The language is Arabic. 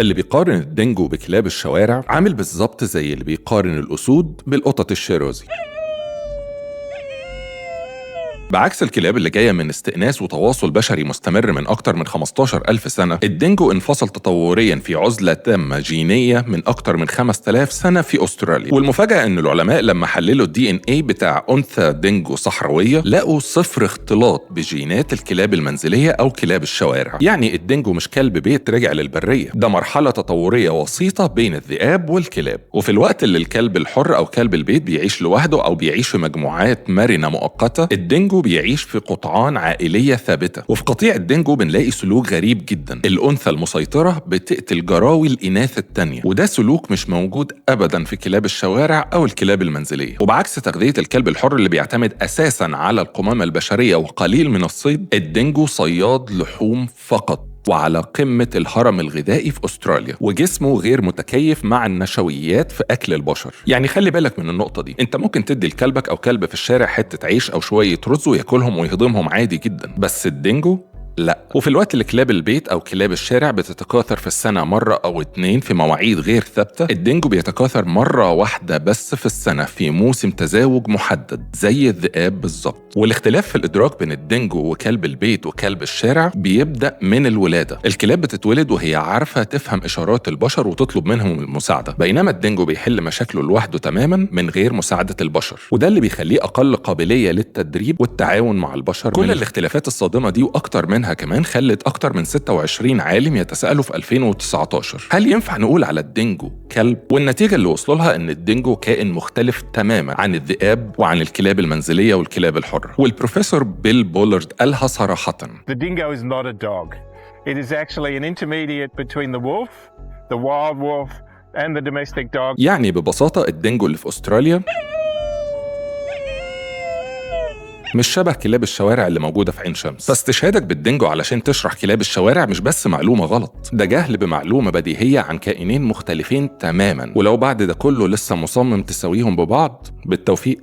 اللي بيقارن الدينجو بكلاب الشوارع عامل بالظبط زي اللي بيقارن الأسود بالقطط الشيروزي. بعكس الكلاب اللي جاية من استئناس وتواصل بشري مستمر من أكتر من 15,000 سنة، الدينجو انفصل تطورياً في عزلة تامة جينية من أكتر من 5000 سنة في أستراليا. والمفاجأة إن العلماء لما حللوا DNA بتاع أنثى دينجو صحراوية لقوا 0 اختلاط بجينات الكلاب المنزلية أو كلاب الشوارع. يعني الدينجو مش كلب بيت رجع للبرية، ده مرحلة تطورية وسيطة بين الذئاب والكلاب. وفي الوقت اللي الكلب الحر أو كلب البيت بيعيش لوحده أو بيعيش في مجموعات مرنة مؤقتة، الدينجو بيعيش في قطعان عائلية ثابتة. وفي قطيع الدينجو بنلاقي سلوك غريب جدا، الأنثى المسيطرة بتقتل جراوي الإناث التانية، وده سلوك مش موجود أبدا في كلاب الشوارع أو الكلاب المنزلية. وبعكس تغذية الكلب الحر اللي بيعتمد أساسا على القمامة البشرية وقليل من الصيد، الدينجو صياد لحوم فقط وعلى قمة الهرم الغذائي في أستراليا، وجسمه غير متكيف مع النشويات في أكل البشر. يعني خلي بالك من النقطة دي، انت ممكن تدي لكلبك أو كلب في الشارع حتة عيش أو شوية رز وياكلهم ويهضمهم عادي جدا، بس الدينجو لا. وفي الوقت اللي كلاب البيت أو كلاب الشارع بتتكاثر في السنة مرة أو 2 في مواعيد غير ثابتة، الدينجو بيتكاثر مرة واحدة بس في السنة في موسم تزاوج محدد زي الذئاب بالظبط. والاختلاف في الإدراك بين الدينجو وكلب البيت وكلب الشارع بيبدأ من الولادة. الكلاب بتتولد وهي عارفة تفهم إشارات البشر وتطلب منهم المساعدة، بينما الدينجو بيحل مشاكله لوحده تماما من غير مساعدة البشر، وده اللي بيخليه أقل قابلية للتدريب والتعاون مع البشر. كل الاختلافات الصادمة دي وأكتر منها كمان خلت أكتر من 26 عالم يتساءلوا في 2019 هل ينفع نقول على الدينجو كلب؟ والنتيجة اللي وصلوا لها إن الدينجو كائن مختلف تماما عن الذئاب وعن الكلاب المنزلية والكلاب الحرة. والبروفيسور بيل بولارد قالها صراحة: The dingo is not a dog. It is actually an intermediate between the wolf, the wild wolf and the domestic dog. يعني ببساطة الدينجو اللي في أستراليا مش شبه كلاب الشوارع اللي موجودة في عين شمس. فاستشهادك بالدينجو علشان تشرح كلاب الشوارع مش بس معلومة غلط، ده جهل بمعلومة بديهية عن كائنين مختلفين تماما. ولو بعد ده كله لسه مصمم تساويهم ببعض، بالتوفيق.